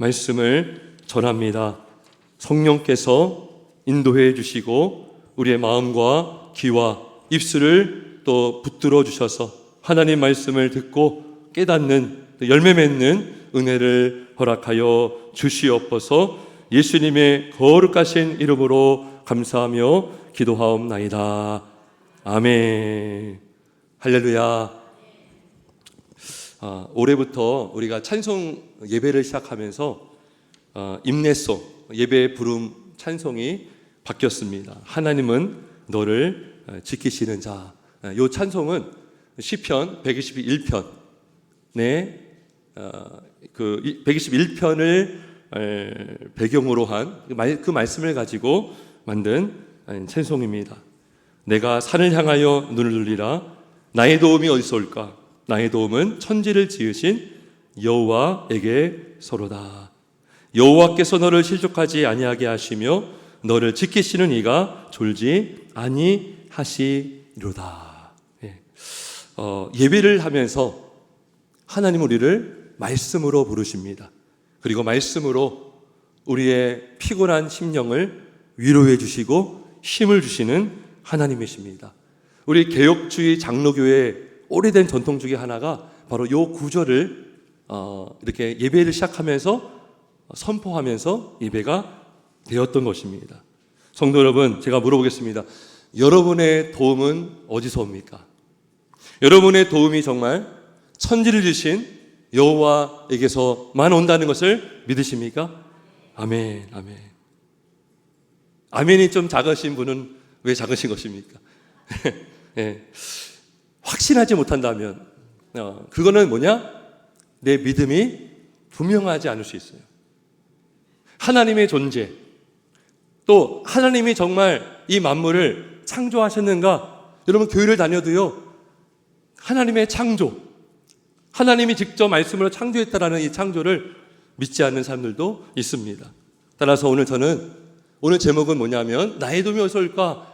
말씀을 전합니다. 성령께서 인도해 주시고 우리의 마음과 귀와 입술을 또 붙들어 주셔서 하나님 말씀을 듣고 깨닫는 열매 맺는 은혜를 허락하여 주시옵소서. 예수님의 거룩하신 이름으로 감사하며 기도하옵나이다. 아멘. 할렐루야. 올해부터 우리가 찬송 예배를 시작하면서 임내송 예배 부름 찬송이 바뀌었습니다. 하나님은 너를 지키시는 자. 이 찬송은 시편 121편에 그 121편을 배경으로 한 그 말씀을 가지고 만든 찬송입니다. 내가 산을 향하여 눈을 돌리라. 나의 도움이 어디서 올까? 나의 도움은 천지를 지으신 여호와에게서로다. 여호와께서 너를 실족하지 아니하게 하시며 너를 지키시는 이가 졸지 아니하시리로다. 예배를 하면서 하나님 우리를 말씀으로 부르십니다. 그리고 말씀으로 우리의 피곤한 심령을 위로해 주시고 힘을 주시는 하나님이십니다. 우리 개혁주의 장로교회의 오래된 전통 중에 하나가 바로 이 구절을 이렇게 예배를 시작하면서 선포하면서 예배가 되었던 것입니다. 성도 여러분, 제가 물어보겠습니다. 여러분의 도움은 어디서 옵니까? 여러분의 도움이 정말 천지를 지으신 여호와에게서만 온다는 것을 믿으십니까? 아멘, 아멘. 아멘이 좀 작으신 분은 왜 작으신 것입니까? 네. 확신하지 못한다면 그거는 뭐냐? 내 믿음이 분명하지 않을 수 있어요. 하나님의 존재, 또 하나님이 정말 이 만물을 창조하셨는가? 여러분 교회를 다녀도요, 하나님의 창조, 하나님이 직접 말씀으로 창조했다라는 이 창조를 믿지 않는 사람들도 있습니다. 따라서 오늘 제목은 뭐냐면 나의 도움이 어디서 올까?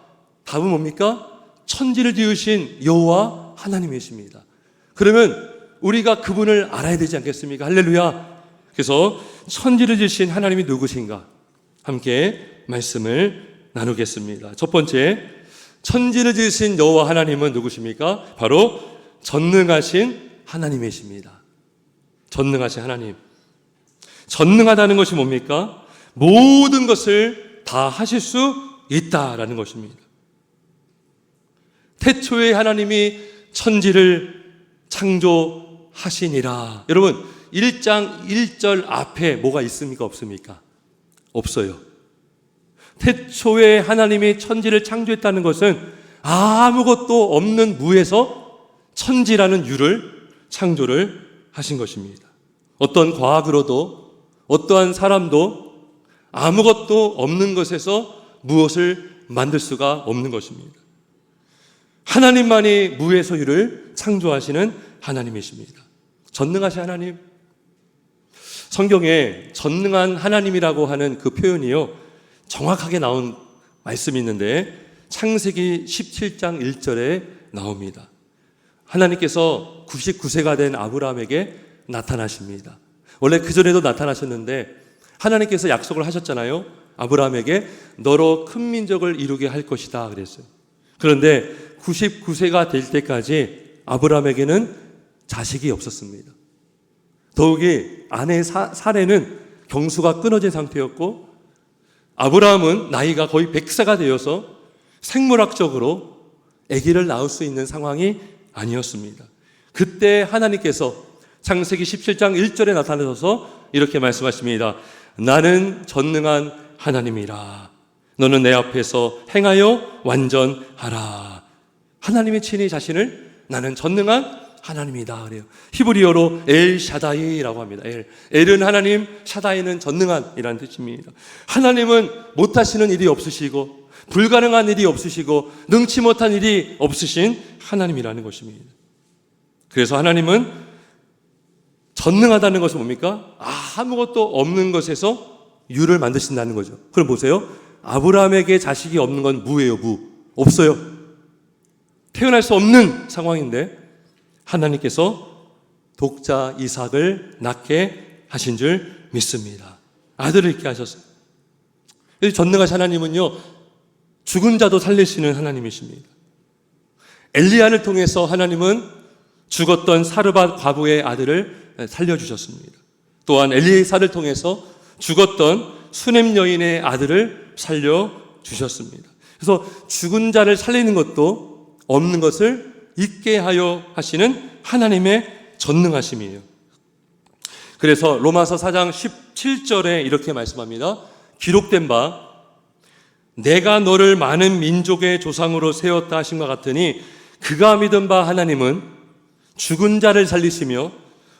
답은 뭡니까? 천지를 지으신 여호와 하나님이십니다. 그러면 우리가 그분을 알아야 되지 않겠습니까? 할렐루야. 그래서 천지를 지으신 하나님이 누구신가? 함께 말씀을 나누겠습니다. 첫 번째, 천지를 지으신 여호와 하나님은 누구십니까? 바로 전능하신 하나님이십니다. 전능하신 하나님. 전능하다는 것이 뭡니까? 모든 것을 다 하실 수 있다라는 것입니다. 태초에 하나님이 천지를 창조하시니라. 여러분 1장 1절 앞에 뭐가 있습니까? 없습니까? 없어요. 태초에 하나님이 천지를 창조했다는 것은 아무것도 없는 무에서 천지라는 유를 창조를 하신 것입니다. 어떤 과학으로도 어떠한 사람도 아무것도 없는 것에서 무엇을 만들 수가 없는 것입니다. 하나님만이 무에서 유를 창조하시는 하나님이십니다. 전능하신 하나님. 성경에 전능한 하나님이라고 하는 그 표현이요, 정확하게 나온 말씀이 있는데 창세기 17장 1절에 나옵니다. 하나님께서 99세가 된 아브라함에게 나타나십니다. 원래 그전에도 나타나셨는데 하나님께서 약속을 하셨잖아요. 아브라함에게 너로 큰 민족을 이루게 할 것이다 그랬어요. 그런데 99세가 될 때까지 아브라함에게는 자식이 없었습니다. 더욱이 아내 사레는 경수가 끊어진 상태였고 아브라함은 나이가 거의 100세가 되어서 생물학적으로 아기를 낳을 수 있는 상황이 아니었습니다. 그때 하나님께서 창세기 17장 1절에 나타나셔서 이렇게 말씀하십니다. 나는 전능한 하나님이라. 너는 내 앞에서 행하여 완전하라. 하나님이 친히 자신을 나는 전능한 하나님이다 그래요. 히브리어로 엘샤다이라고 합니다. 엘은 하나님, 샤다이는 전능한이라는 뜻입니다. 하나님은 못하시는 일이 없으시고 불가능한 일이 없으시고 능치 못한 일이 없으신 하나님이라는 것입니다. 그래서 하나님은 전능하다는 것은 뭡니까? 아무것도 없는 것에서 유를 만드신다는 거죠. 그럼 보세요. 아브라함에게 자식이 없는 건 무예요. 무. 없어요. 태어날 수 없는 상황인데 하나님께서 독자 이삭을 낳게 하신 줄 믿습니다. 아들을 있게 하셨어요. 전능하신 하나님은요, 죽은 자도 살리시는 하나님이십니다. 엘리야를 통해서 하나님은 죽었던 사르밧 과부의 아들을 살려주셨습니다. 또한 엘리사를 통해서 죽었던 수넴 여인의 아들을 살려주셨습니다. 그래서 죽은 자를 살리는 것도 없는 것을 있게 하여 하시는 하나님의 전능하심이에요. 그래서 로마서 4장 17절에 이렇게 말씀합니다. 기록된 바 내가 너를 많은 민족의 조상으로 세웠다 하심과 같으니 그가 믿은 바 하나님은 죽은 자를 살리시며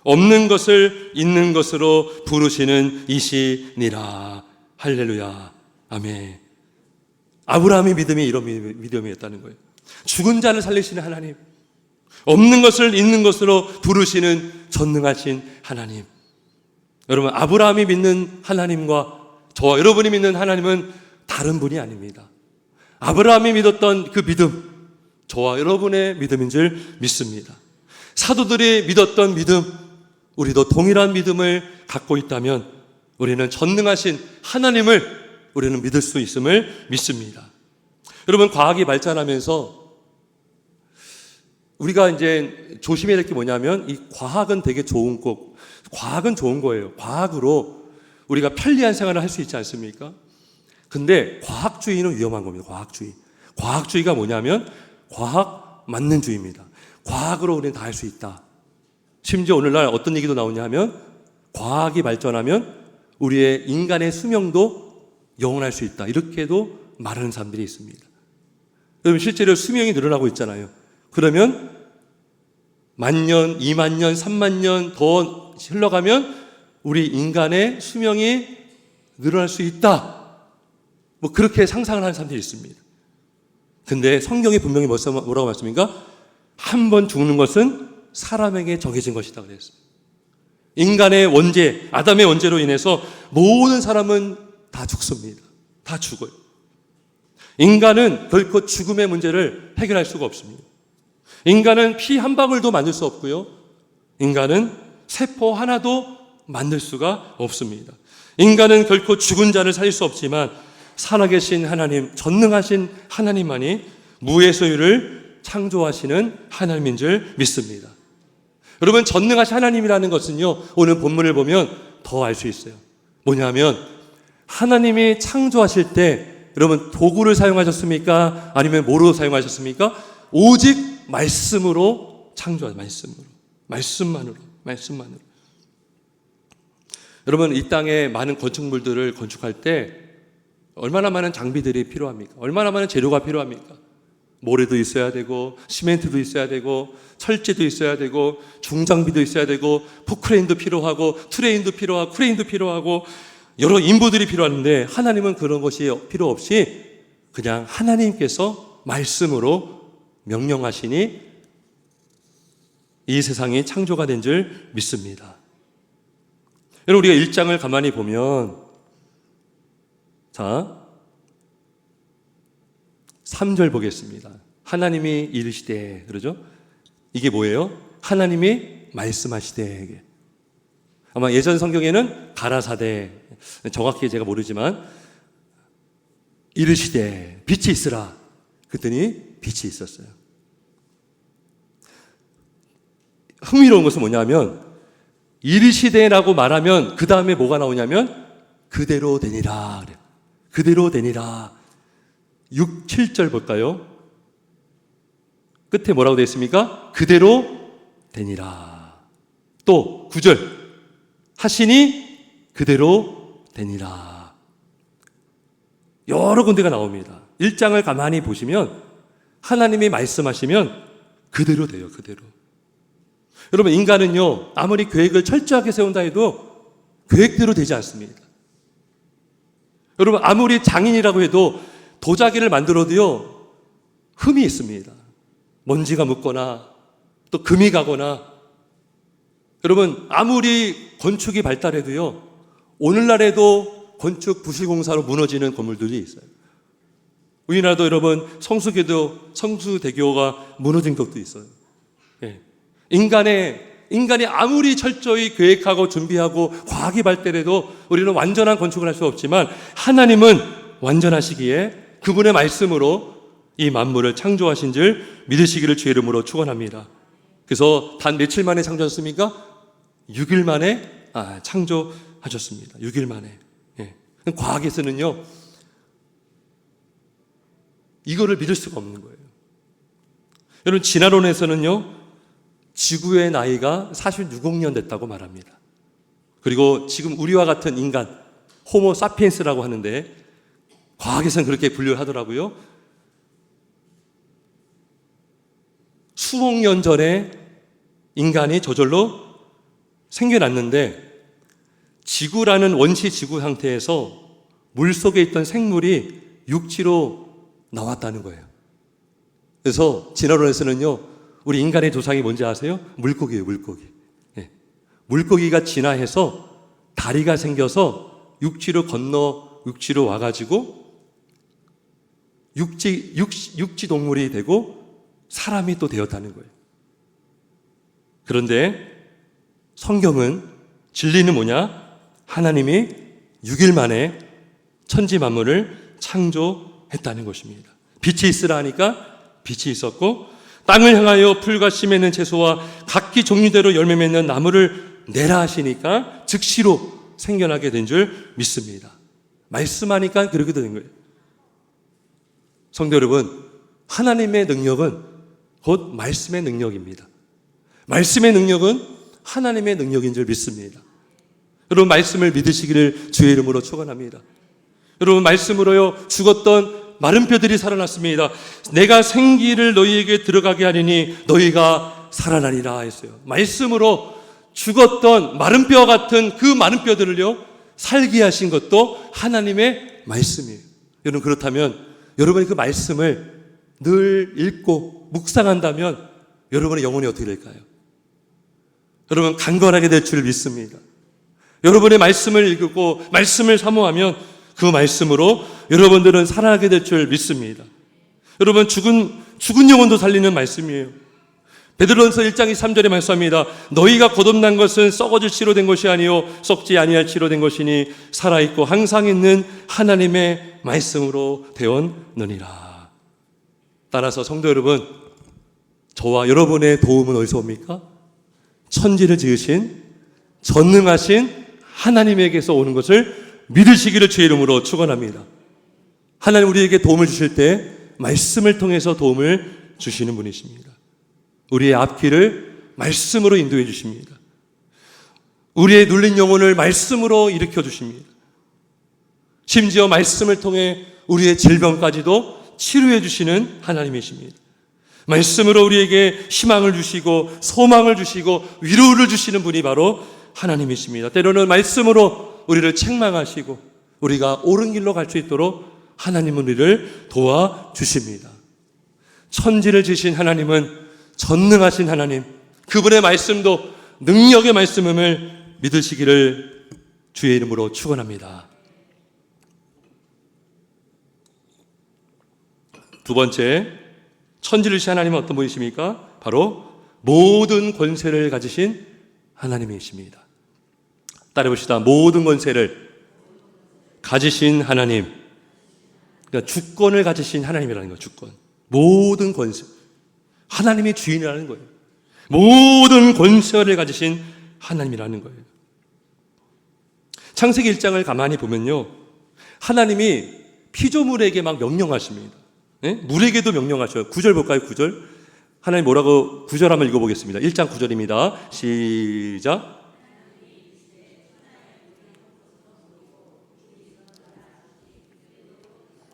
없는 것을 있는 것으로 부르시는 이시니라. 할렐루야. 아멘. 아브라함의 믿음이 이런 믿음이었다는 거예요. 죽은 자를 살리시는 하나님, 없는 것을 있는 것으로 부르시는 전능하신 하나님. 여러분, 아브라함이 믿는 하나님과 저와 여러분이 믿는 하나님은 다른 분이 아닙니다. 아브라함이 믿었던 그 믿음, 저와 여러분의 믿음인 줄 믿습니다. 사도들이 믿었던 믿음, 우리도 동일한 믿음을 갖고 있다면 우리는 전능하신 하나님을 우리는 믿을 수 있음을 믿습니다. 여러분, 과학이 발전하면서 우리가 이제 조심해야 될 게 뭐냐면, 이 과학은 되게 좋은 과학은 좋은 거예요. 과학으로 우리가 편리한 생활을 할 수 있지 않습니까? 근데 과학주의는 위험한 겁니다. 과학주의가 뭐냐면 과학 만능주의입니다. 과학으로 우리는 다 할 수 있다. 심지어 오늘날 어떤 얘기도 나오냐 하면 과학이 발전하면 우리의 인간의 수명도 영원할 수 있다. 이렇게도 말하는 사람들이 있습니다. 여러분, 실제로 수명이 늘어나고 있잖아요. 그러면 10,000년, 20,000년, 30,000년 더 흘러가면 우리 인간의 수명이 늘어날 수 있다. 뭐 그렇게 상상을 하는 사람들이 있습니다. 근데 성경이 분명히 뭐라고 말씀입니까? 한 번 죽는 것은 사람에게 정해진 것이다 그랬어요. 인간의 원죄, 아담의 원죄로 인해서 모든 사람은 다 죽습니다. 다 죽어요. 인간은 결코 죽음의 문제를 해결할 수가 없습니다. 인간은 피 한 방울도 만들 수 없고요. 인간은 세포 하나도 만들 수가 없습니다. 인간은 결코 죽은 자를 살릴 수 없지만 살아계신 하나님, 전능하신 하나님만이 무의 소유를 창조하시는 하나님인 줄 믿습니다. 여러분, 전능하신 하나님이라는 것은요, 오늘 본문을 보면 더 알 수 있어요. 뭐냐면 하나님이 창조하실 때 여러분 도구를 사용하셨습니까? 아니면 뭐로 사용하셨습니까? 오직 말씀으로 창조하셨어요. 말씀만으로. 여러분, 이 땅에 많은 건축물들을 건축할 때 얼마나 많은 장비들이 필요합니까? 얼마나 많은 재료가 필요합니까? 모래도 있어야 되고, 시멘트도 있어야 되고, 철제도 있어야 되고, 중장비도 있어야 되고, 포크레인도 필요하고, 트레인도 필요하고, 크레인도 필요하고, 여러 인부들이 필요한데 하나님은 그런 것이 필요 없이 그냥 하나님께서 말씀으로 명령하시니 이 세상이 창조가 된 줄 믿습니다. 여러분, 우리가 1장을 가만히 보면, 자, 3절 보겠습니다. 하나님이 이르시되, 그러죠? 이게 뭐예요? 하나님이 말씀하시되. 아마 예전 성경에는 가라사대, 정확히 제가 모르지만 이르시되 빛이 있으라. 그랬더니 빛이 있었어요. 흥미로운 것은 뭐냐면 이르시되라고 말하면 그 다음에 뭐가 나오냐면 그대로 되니라. 그래요. 그대로 되니라. 6, 7절 볼까요? 끝에 뭐라고 되어 있습니까? 그대로 되니라. 또 9절 하시니 그대로 되니라. 여러 군데가 나옵니다. 1장을 가만히 보시면 하나님이 말씀하시면 그대로 돼요. 그대로. 여러분, 인간은요 아무리 계획을 철저하게 세운다 해도 계획대로 되지 않습니다. 여러분, 아무리 장인이라고 해도 도자기를 만들어도요 흠이 있습니다. 먼지가 묻거나 또 금이 가거나. 여러분, 아무리 건축이 발달해도요 오늘날에도 건축 부실공사로 무너지는 건물들이 있어요. 우리나라도 여러분 성수대교가 무너진 것도 있어요. 예. 인간의 인간이 아무리 철저히 계획하고 준비하고 과학이 발달해도 우리는 완전한 건축을 할 수 없지만 하나님은 완전하시기에 그분의 말씀으로 이 만물을 창조하신 줄 믿으시기를 주의 이름으로 축원합니다. 그래서 단 며칠 만에 창조하셨습니까? 6일 만에 창조하셨습니다. 6일 만에. 예. 과학에서는요, 이거를 믿을 수가 없는 거예요. 여러분, 진화론에서는요, 지구의 나이가 46억 년 됐다고 말합니다. 그리고 지금 우리와 같은 인간, 호모 사피엔스라고 하는데, 과학에서는 그렇게 분류를 하더라고요. 수억 년 전에 인간이 저절로 생겨났는데, 지구라는 원시 지구 상태에서 물 속에 있던 생물이 육지로 나왔다는 거예요. 그래서 진화론에서는요, 우리 인간의 조상이 뭔지 아세요? 물고기예요, 물고기. 예. 물고기가 진화해서 다리가 생겨서 육지로 건너 육지로 와가지고 육지 동물이 되고 사람이 또 되었다는 거예요. 그런데 성경은 진리는 뭐냐? 하나님이 6일 만에 천지 만물을 창조했다는 것입니다. 빛이 있으라 하니까 빛이 있었고, 땅을 향하여 풀과 씨 맺는 채소와 각기 종류대로 열매 맺는 나무를 내라 하시니까 즉시로 생겨나게 된 줄 믿습니다. 말씀하니까 그렇게 된 거예요. 성도 여러분, 하나님의 능력은 곧 말씀의 능력입니다. 말씀의 능력은 하나님의 능력인 줄 믿습니다. 여러분, 말씀을 믿으시기를 주의 이름으로 축원합니다. 여러분, 말씀으로요, 죽었던 마른 뼈들이 살아났습니다. 내가 생기를 너희에게 들어가게 하리니 너희가 살아나리라 했어요. 말씀으로 죽었던 마른 뼈 같은 그 마른 뼈들을요, 살게 하신 것도 하나님의 말씀이에요. 여러분, 그렇다면 여러분이 그 말씀을 늘 읽고 묵상한다면 여러분의 영혼이 어떻게 될까요? 여러분, 강건하게 될 줄 믿습니다. 여러분의 말씀을 읽고 말씀을 사모하면 그 말씀으로 여러분들은 살아나게 될 줄 믿습니다. 여러분, 죽은 영혼도 살리는 말씀이에요. 베드로전서 1장 23절에 말씀합니다. 너희가 거듭난 것은 썩어질 씨로 된 것이 아니요 썩지 아니할 씨로 된 것이니 살아있고 항상 있는 하나님의 말씀으로 되었느니라. 따라서 성도 여러분, 저와 여러분의 도움은 어디서 옵니까? 천지를 지으신 전능하신 하나님에게서 오는 것을 믿으시기를 주의 이름으로 축원합니다. 하나님 우리에게 도움을 주실 때 말씀을 통해서 도움을 주시는 분이십니다. 우리의 앞길을 말씀으로 인도해 주십니다. 우리의 눌린 영혼을 말씀으로 일으켜 주십니다. 심지어 말씀을 통해 우리의 질병까지도 치료해 주시는 하나님이십니다. 말씀으로 우리에게 희망을 주시고 소망을 주시고 위로를 주시는 분이 바로 하나님이십니다. 때로는 말씀으로 우리를 책망하시고 우리가 옳은 길로 갈 수 있도록 하나님은 우리를 도와주십니다. 천지를 지으신 하나님은 전능하신 하나님, 그분의 말씀도 능력의 말씀임을 믿으시기를 주의 이름으로 축원합니다. 두 번째, 천지를 지으신 하나님은 어떤 분이십니까? 바로 모든 권세를 가지신 하나님이십니다. 따라해봅시다. 모든 권세를 가지신 하나님. 그러니까 주권을 가지신 하나님이라는 거예요. 주권. 모든 권세. 하나님이 주인이라는 거예요. 모든 권세를 가지신 하나님이라는 거예요. 창세기 1장을 가만히 보면요, 하나님이 피조물에게 막 명령하십니다. 네? 물에게도 명령하셔요. 9절 볼까요? 9절. 하나님 뭐라고 9절 한번 읽어보겠습니다. 1장 9절입니다. 시작.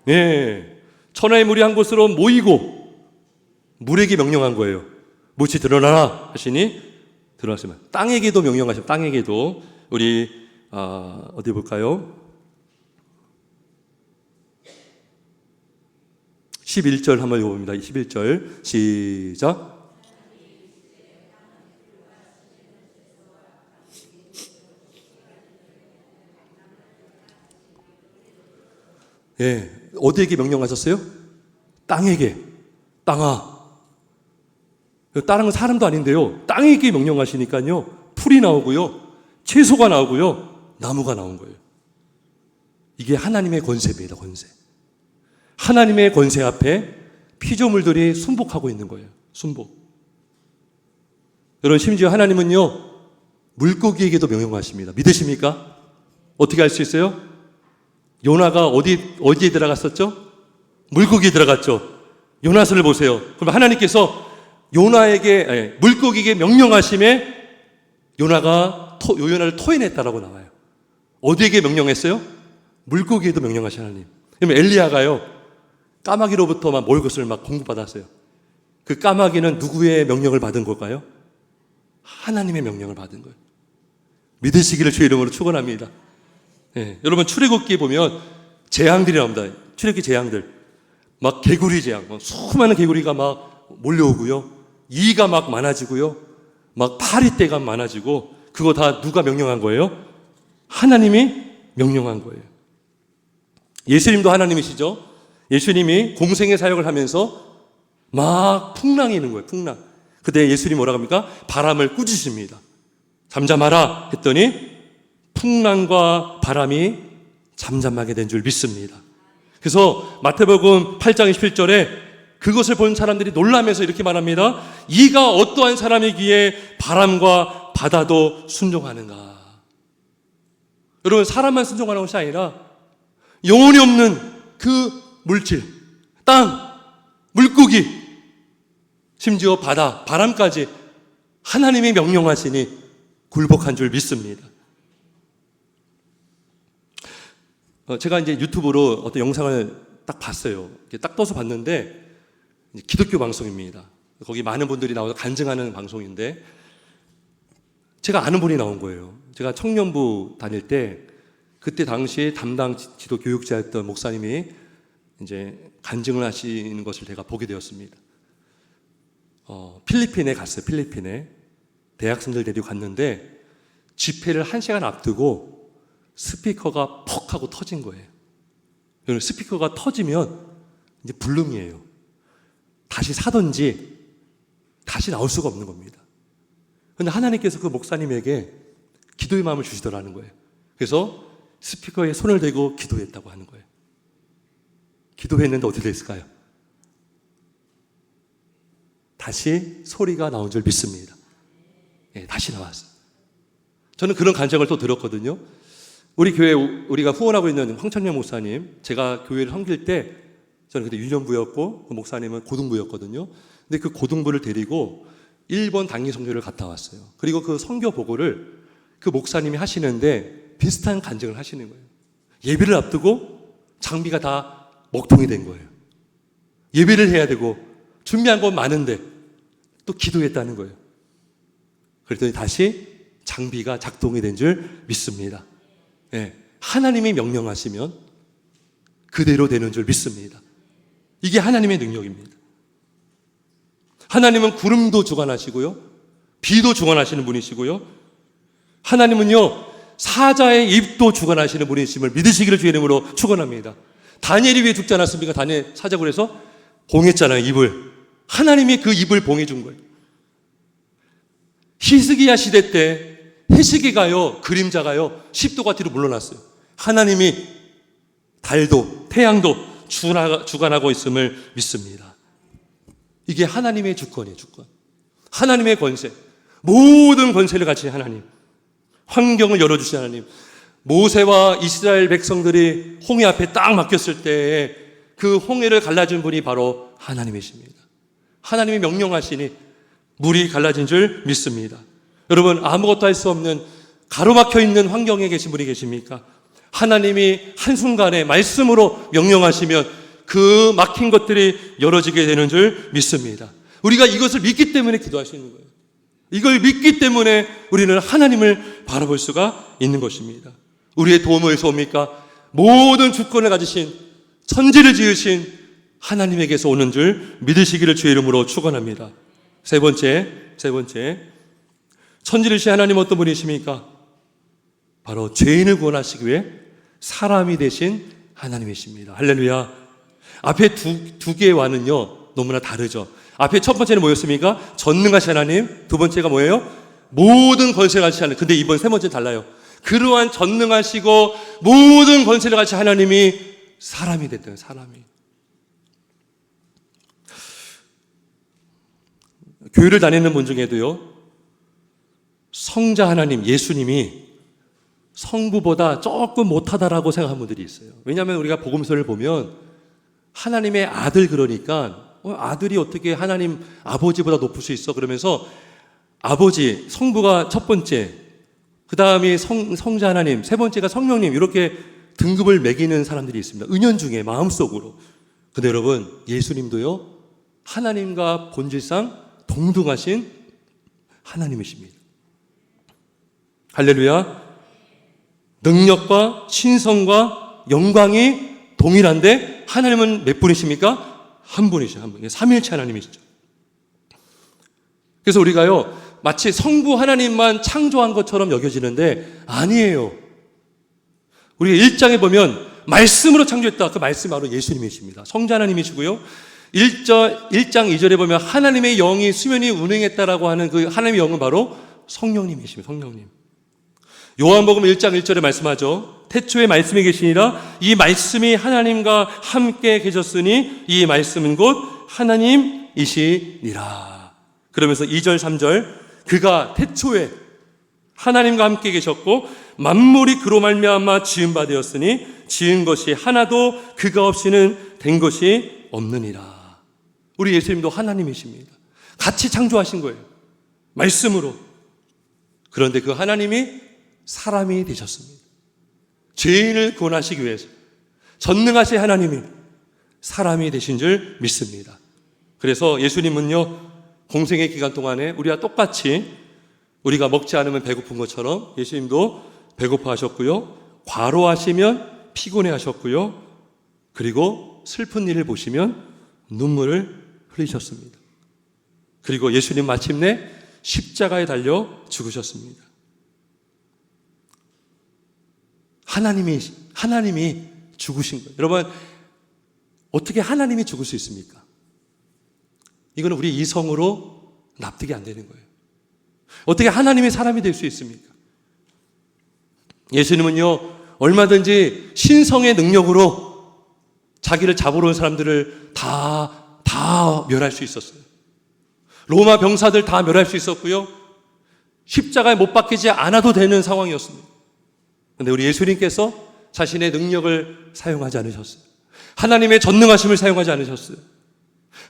네, 천하의 물이 한 곳으로 모이고 물에게 명령한 거예요. 못이 드러나라 하시니 드러났으면, 땅에게도 명령하시고, 땅에게도 우리 어디 볼까요? 11절 한번 읽어봅니다. 11절 시작. 예, 어디에게 명령하셨어요? 땅에게. 땅아, 다른 건 사람도 아닌데요. 땅에게 명령하시니까요. 풀이 나오고요. 채소가 나오고요. 나무가 나온 거예요. 이게 하나님의 권세입니다. 권세. 하나님의 권세 앞에 피조물들이 순복하고 있는 거예요. 순복. 여러분, 심지어 하나님은요, 물고기에게도 명령하십니다. 믿으십니까? 어떻게 알 수 있어요? 요나가 어디에 들어갔었죠? 물고기에 들어갔죠. 요나서를 보세요. 그럼 하나님께서 물고기에게 명령하심에 요나가 요나를 토해냈다라고 나와요. 어디에게 명령했어요? 물고기에도 명령하신 하나님. 그러면 엘리야가요, 까마귀로부터 뭘 것을 공급받았어요. 그 까마귀는 누구의 명령을 받은 걸까요? 하나님의 명령을 받은 거예요. 믿으시기를 주의 이름으로 축원합니다. 여러분, 출애굽기에 보면 재앙들이 나옵니다. 출애굽기 재앙들. 개구리 재앙, 수많은 개구리가 몰려오고요. 이가 많아지고요. 파리떼가 많아지고, 그거 다 누가 명령한 거예요? 하나님이 명령한 거예요. 예수님도 하나님이시죠? 예수님이 공생의 사역을 하면서 풍랑이 있는 거예요. 풍랑. 그때 예수님이 뭐라고 합니까? 바람을 꾸짖으십니다. 잠잠하라 했더니 풍랑과 바람이 잠잠하게 된 줄 믿습니다. 그래서 마태복음 8장 27절에 그것을 본 사람들이 놀라면서 이렇게 말합니다. 이가 어떠한 사람이기에 바람과 바다도 순종하는가. 여러분, 사람만 순종하는 것이 아니라 영혼이 없는 그 물질, 땅, 물고기, 심지어 바다, 바람까지 하나님이 명령하시니 굴복한 줄 믿습니다. 제가 이제 유튜브로 어떤 영상을 딱 봤어요. 딱 떠서 봤는데 기독교 방송입니다. 거기 많은 분들이 나와서 간증하는 방송인데 제가 아는 분이 나온 거예요. 제가 청년부 다닐 때 그때 당시 담당 지도 교육자였던 목사님이 이제 간증을 하시는 것을 제가 보게 되었습니다. 필리핀에 갔어요. 필리핀에 대학생들 데리고 갔는데 집회를 1시간 앞두고 스피커가 퍽 하고 터진 거예요. 스피커가 터지면 이제 불능이에요. 다시 사든지 다시 나올 수가 없는 겁니다. 그런데 하나님께서 그 목사님에게 기도의 마음을 주시더라는 거예요. 그래서 스피커에 손을 대고 기도했다고 하는 거예요. 기도했는데 어떻게 됐을까요? 다시 소리가 나온 줄 믿습니다. 다시 나왔어요. 저는 그런 간증을 또 들었거든요. 우리 교회, 우리가 후원하고 있는 황천명 목사님, 제가 교회를 섬길 때 저는 그때 유년부였고 그 목사님은 고등부였거든요. 근데 그 고등부를 데리고 일본 단기 선교를 갔다 왔어요. 그리고 그 선교 보고를 그 목사님이 하시는데 비슷한 간증을 하시는 거예요. 예배를 앞두고 장비가 다 먹통이 된 거예요. 예배를 해야 되고 준비한 건 많은데 또 기도했다는 거예요. 그랬더니 다시 장비가 작동이 된 줄 믿습니다. 하나님이 명령하시면 그대로 되는 줄 믿습니다. 이게 하나님의 능력입니다. 하나님은 구름도 주관하시고요, 비도 주관하시는 분이시고요, 하나님은요 사자의 입도 주관하시는 분이심을 믿으시기를 주의 이름으로 축원합니다. 다니엘이 왜 죽지 않았습니까? 다니엘 사자굴에서 봉했잖아요, 입을. 하나님이 그 입을 봉해준 거예요. 히스기야 시대 때 해시기가요, 그림자가요 10도가 뒤로 물러났어요. 하나님이 달도 태양도 주관하고 있음을 믿습니다. 이게 하나님의 주권이에요. 주권. 하나님의 권세, 모든 권세를 가진 하나님, 환경을 열어주신 하나님. 모세와 이스라엘 백성들이 홍해 앞에 딱 막혔을 때에 그 홍해를 갈라준 분이 바로 하나님이십니다. 하나님이 명령하시니 물이 갈라진 줄 믿습니다. 여러분, 아무것도 할 수 없는 가로막혀 있는 환경에 계신 분이 계십니까? 하나님이 한순간에 말씀으로 명령하시면 그 막힌 것들이 열어지게 되는 줄 믿습니다. 우리가 이것을 믿기 때문에 기도할 수 있는 거예요. 이걸 믿기 때문에 우리는 하나님을 바라볼 수가 있는 것입니다. 우리의 도움은 어디서 옵니까? 모든 주권을 가지신, 천지를 지으신 하나님에게서 오는 줄 믿으시기를 주의 이름으로 축원합니다. 세 번째, 천지를 지으신 하나님 어떤 분이십니까? 바로 죄인을 구원하시기 위해 사람이 되신 하나님이십니다. 할렐루야. 앞에 두 개의 와는요, 너무나 다르죠. 앞에 첫 번째는 뭐였습니까? 전능하신 하나님. 두 번째가 뭐예요? 모든 권세를 가지신 하나님. 근데 이번 세 번째 달라요. 그러한 전능하시고 모든 권세를 가지신 하나님이 사람이 됐대요. 사람이. 교회를 다니는 분 중에도요, 성자 하나님, 예수님이 성부보다 조금 못하다라고 생각하는 분들이 있어요. 왜냐하면 우리가 복음서를 보면 하나님의 아들, 그러니까 아들이 어떻게 하나님 아버지보다 높을 수 있어? 그러면서 아버지, 성부가 첫 번째, 그 다음이 성자 하나님, 세 번째가 성령님, 이렇게 등급을 매기는 사람들이 있습니다. 은연중에 마음속으로. 근데 여러분, 예수님도요, 하나님과 본질상 동등하신 하나님이십니다. 할렐루야. 능력과 신성과 영광이 동일한데 하나님은 몇 분이십니까? 한 분이시죠. 한 분. 삼일체 하나님이시죠. 그래서 우리가요, 마치 성부 하나님만 창조한 것처럼 여겨지는데 아니에요. 우리가 1장에 보면 말씀으로 창조했다. 그 말씀이 바로 예수님이십니다. 성자 하나님이시고요. 1장 2절에 보면 하나님의 영이 수면이 운행했다라고 하는 그 하나님의 영은 바로 성령님이십니다. 성령님. 요한복음 1장 1절에 말씀하죠. 태초에 말씀이 계시니라 이 말씀이 하나님과 함께 계셨으니 이 말씀은 곧 하나님이시니라. 그러면서 2절 3절 그가 태초에 하나님과 함께 계셨고 만물이 그로 말미암아 지은 바 되었으니 지은 것이 하나도 그가 없이는 된 것이 없느니라. 우리 예수님도 하나님이십니다. 같이 창조하신 거예요. 말씀으로. 그런데 그 하나님이 사람이 되셨습니다. 죄인을 구원하시기 위해서 전능하신 하나님이 사람이 되신 줄 믿습니다. 그래서 예수님은요, 공생의 기간 동안에 우리와 똑같이 우리가 먹지 않으면 배고픈 것처럼 예수님도 배고파 하셨고요, 과로하시면 피곤해 하셨고요, 그리고 슬픈 일을 보시면 눈물을 흘리셨습니다. 그리고 예수님 마침내 십자가에 달려 죽으셨습니다. 하나님이 죽으신 거예요. 여러분, 어떻게 하나님이 죽을 수 있습니까? 이거는 우리 이성으로 납득이 안 되는 거예요. 어떻게 하나님이 사람이 될 수 있습니까? 예수님은요, 얼마든지 신성의 능력으로 자기를 잡으러 온 사람들을 다 멸할 수 있었어요. 로마 병사들 다 멸할 수 있었고요, 십자가에 못 박히지 않아도 되는 상황이었습니다. 그런데 우리 예수님께서 자신의 능력을 사용하지 않으셨어요. 하나님의 전능하심을 사용하지 않으셨어요.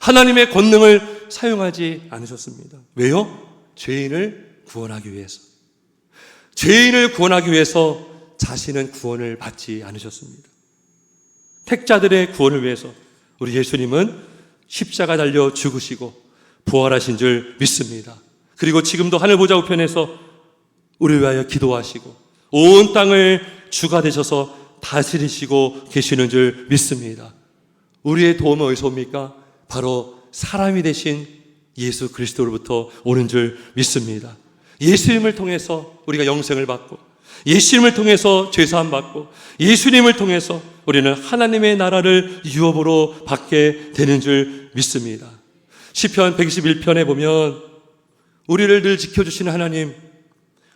하나님의 권능을 사용하지 않으셨습니다. 왜요? 죄인을 구원하기 위해서. 죄인을 구원하기 위해서 자신은 구원을 받지 않으셨습니다. 택자들의 구원을 위해서 우리 예수님은 십자가 달려 죽으시고 부활하신 줄 믿습니다. 그리고 지금도 하늘 보좌 우편에서 우리를 위하여 기도하시고 온 땅을 주가 되셔서 다스리시고 계시는 줄 믿습니다. 우리의 도움은 어디서 옵니까? 바로 사람이 되신 예수 그리스도로부터 오는 줄 믿습니다. 예수님을 통해서 우리가 영생을 받고, 예수님을 통해서 죄사함 받고, 예수님을 통해서 우리는 하나님의 나라를 유업으로 받게 되는 줄 믿습니다. 시편 121편에 보면 우리를 늘 지켜주시는 하나님,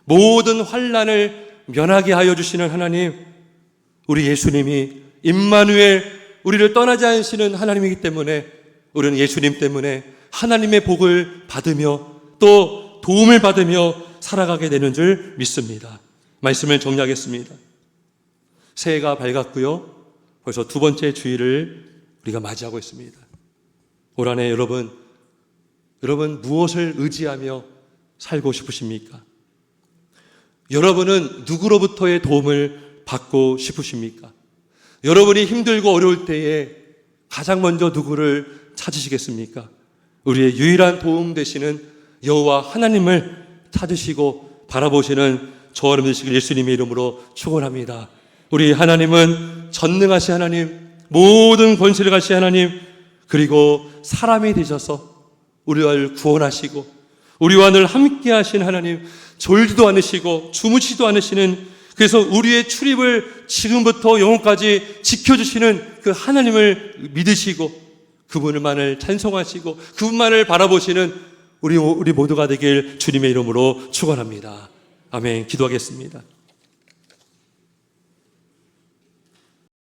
모든 환난을 면하게 하여 주시는 하나님, 우리 예수님이 임마누엘, 우리를 떠나지 않으시는 하나님이기 때문에 우리는 예수님 때문에 하나님의 복을 받으며 또 도움을 받으며 살아가게 되는 줄 믿습니다. 말씀을 정리하겠습니다. 새해가 밝았고요, 벌써 두 번째 주일을 우리가 맞이하고 있습니다. 올 한해 여러분 무엇을 의지하며 살고 싶으십니까? 여러분은 누구로부터의 도움을 받고 싶으십니까? 여러분이 힘들고 어려울 때에 가장 먼저 누구를 찾으시겠습니까? 우리의 유일한 도움 되시는 여호와 하나님을 찾으시고 바라보시는 저와 여러분 되시길 예수님의 이름으로 축원합니다. 우리 하나님은 전능하신 하나님, 모든 권세를 가신 하나님, 그리고 사람이 되셔서 우리를 구원하시고 우리와 늘 함께 하신 하나님, 졸지도 않으시고 주무시지도 않으시는, 그래서 우리의 출입을 지금부터 영원까지 지켜주시는 그 하나님을 믿으시고 그분만을 찬송하시고 그분만을 바라보시는 우리 모두가 되길 주님의 이름으로 축원합니다. 아멘. 기도하겠습니다.